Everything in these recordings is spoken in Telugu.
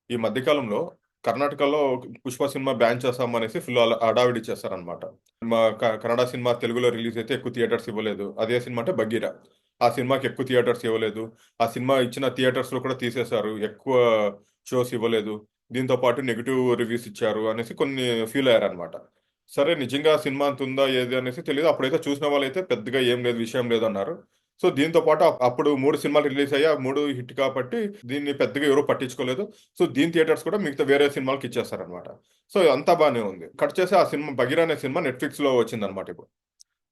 ఈ మధ్య కాలంలో కర్ణాటకలో 'పుష్ప' సినిమా బ్యాన్ చేస్తామనేసి ఫుల్ హడావిడి చేశారనమాట. మా కన్నడ సినిమా తెలుగులో రిలీజ్ అయితే ఎక్కువ థియేటర్స్ ఇవ్వలేదు. అదే సినిమా అంటే 'బగీర'. ఆ సినిమాకి ఎక్కువ థియేటర్స్ ఇవ్వలేదు. ఆ సినిమా ఇచ్చిన థియేటర్స్‌లో కూడా తీసేశారు. ఎక్కువ షోస్ ఇవ్వలేదు. దీంతో పాటు నెగెటివ్ రివ్యూస్ ఇచ్చారు అనేసి కొన్ని ఫీల్ అయ్యారనమాట. సరే నిజంగా సినిమా అంత ఉందా ఏది అనేసి తెలీదు. అప్పుడైతే చూసిన వాళ్ళైతే పెద్దగా ఏం లేదు, విషయం లేదన్నారు. సో దీంతో పాటు అప్పుడు 3 సినిమాలు రిలీజ్ అయ్యాయి. ఆ 3 హిట్ కాబట్టి దీన్ని పెద్దగా ఎవరు పట్టించుకోలేదు. సో దీని థియేటర్స్ కూడా మిగతా వేరే సినిమాలకి ఇచ్చేస్తారనమాట. సో అంతా బానే ఉంది. కట్ చేసి ఆ సినిమా 'బగీర' అనే సినిమా నెట్‌ఫ్లిక్స్‌లో వచ్చిందనమాట ఇప్పుడు.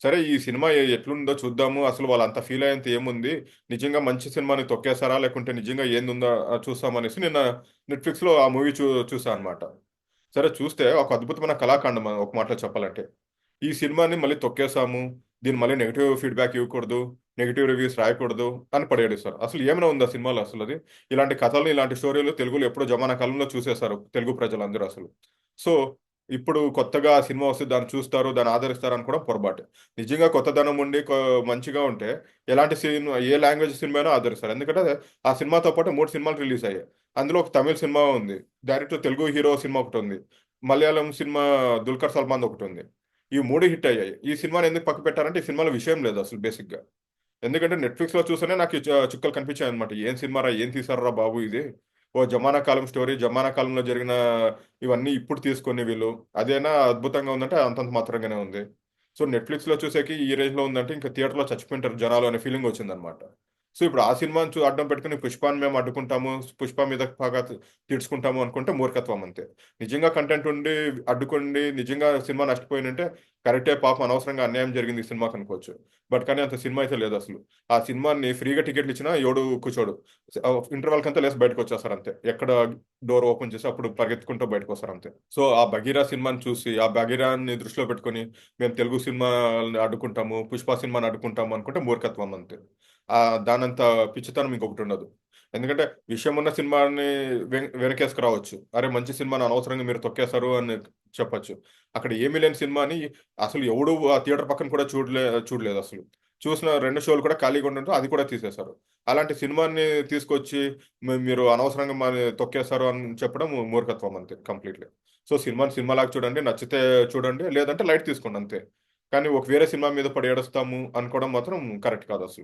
సరే ఈ సినిమా ఎట్లుందో చూద్దాము. అసలు వాళ్ళంత ఫీల్ అయ్యేంత ఏముంది? నిజంగా మంచి సినిమాని తొక్కేసారా? లేకుంటే నిజంగా ఏందుందో చూస్తామనేసి నిన్న నెట్‌ఫ్లిక్స్‌లో ఆ మూవీ చూసా అనమాట. సరే చూస్తే ఒక అద్భుతమైన కళాఖండం ఒక మాటలో చెప్పాలంటే. ఈ సినిమాని మళ్ళీ తొక్కేసాము. దీన్ని మళ్ళీ నెగెటివ్ ఫీడ్‌బ్యాక్ ఇవ్వకూడదు. నెగెటివ్ రివ్యూస్ రాయకూడదు అని పడేయడేశారు. అసలు ఏమైనా ఉందా సినిమాలో అసలది? ఇలాంటి కథలు, ఇలాంటి స్టోరీలు తెలుగులో ఎప్పుడో జమానా కాలంలో చూసేసారు తెలుగు ప్రజలందరూ అసలు. సో, ఇప్పుడు కొత్తగా ఆ సినిమా వస్తే దాన్ని చూస్తారు, దాన్ని ఆదరిస్తారు అనుకోవడం పొరపాటే. నిజంగా కొత్తదనం ఉండి మంచిగా ఉంటే ఎలాంటి సినిమా ఏ లాంగ్వేజ్ సినిమా అయినా ఆదరిస్తారు. ఎందుకంటే ఆ సినిమాతో పాటు 3 సినిమాలు రిలీజ్ అయ్యాయి. అందులో ఒక తమిళ్ సినిమా ఉంది. డైరెక్ట్ తెలుగు హీరో సినిమా ఒకటుంది. మలయాళం సినిమా 'దుల్కర్ సల్మాన్‌ది' ఒకటుంది. ఈ 3 హిట్ అయ్యాయి. ఈ సినిమాని ఎందుకు పక్కకు పెట్టారంటే ఈ సినిమాలో విషయం లేదు అసలు బేసిక్‌గా. ఎందుకంటే నెట్‌ఫ్లిక్స్‌లో చూస్తేనే నాకు ఈ చుక్కలు కనిపించాయన్నమాట. ఏం సినిమారా? ఏం తీశార్రా బాబు ఇది? ఓ జమానా కాలం స్టోరీ, జమానా కాలంలో జరిగిన ఇవన్నీ ఇప్పుడు తీసుకొని వీళ్ళు అదేనా అద్భుతంగా ఉందంటే అంతంత మాత్రంగానే ఉంది. సో, నెట్‌ఫ్లిక్స్‌లో చూసాకి ఈ రేంజ్‌లో ఉందంటే ఇంక థియేటర్‌లో చచ్చిపోయుంటారు జనాలు అనే ఫీలింగ్ వచ్చిందన్నమాట. సో, ఇప్పుడు ఆ సినిమాని అడ్డం పెట్టుకొని 'పుష్పా'ని మేము అడ్డుకుంటాము. 'పుష్ప' మీద పగ తీర్చుకుంటాము అనుకుంటే మూర్ఖత్వం అంతే. నిజంగా కంటెంట్ ఉండి అడ్డుకుండి నిజంగా సినిమా నష్టపోయినంటే కరెక్టే, పాపం అనవసరంగా అన్యాయం జరిగింది ఈ సినిమాకనుకోవచ్చు. బట్ కానీ అంత సినిమా అయితే లేదసలు. ఆ సినిమాని ఫ్రీగా టికెట్లిచ్చినా ఎవడు కూర్చోడు. ఇంటర్వల్‌కంతా లేసి బయటకొచ్చేస్తారంతే. ఎక్కడ డోర్ ఓపెన్ చేసి అప్పుడు పరిగెత్తుకుంటూ బయటకొస్తారంతే. సో, ఆ 'బగీర' సినిమాని చూసి, ఆ 'బగీరా'ని దృష్టిలో పెట్టుకొని, మేము తెలుగు సినిమాల్ని అడ్డుకుంటాము, 'పుష్ప' సినిమాని అడ్డుకుంటాము అనుకుంటే మూర్ఖత్వం అంతే. దానంత పిచ్చితనం ఇంకొకటుండదు. ఎందుకంటే విషయం ఉన్న సినిమాని వెనకేసుకురావచ్చు. అరే! మంచి సినిమాని అనవసరంగా మీరు తొక్కేశారు అని చెప్పొచ్చు. అక్కడ ఏమీ లేని సినిమాని అసలు ఎవడు ఆ థియేటర్ పక్కన కూడా చూడలేదసలు. చూసిన 2 షోలు కూడా ఖాళీగా ఉండడంతో అది కూడా తీసేశారు. అలాంటి సినిమాని తీసుకొచ్చి మీరు అనవసరంగా తొక్కేశారు అని చెప్పడం మూర్ఖత్వం అంతే కంప్లీట్‌లీ. సో, సినిమాని సినిమాలాగా చూడండి. నచ్చితే చూడండి. లేదంటే లైట్ తీసుకోండి అంతే. కానీ ఒక వేరే సినిమా మీద పడి ఏడుస్తాము అనుకోవడం మాత్రం కరెక్ట్ కాదసలు.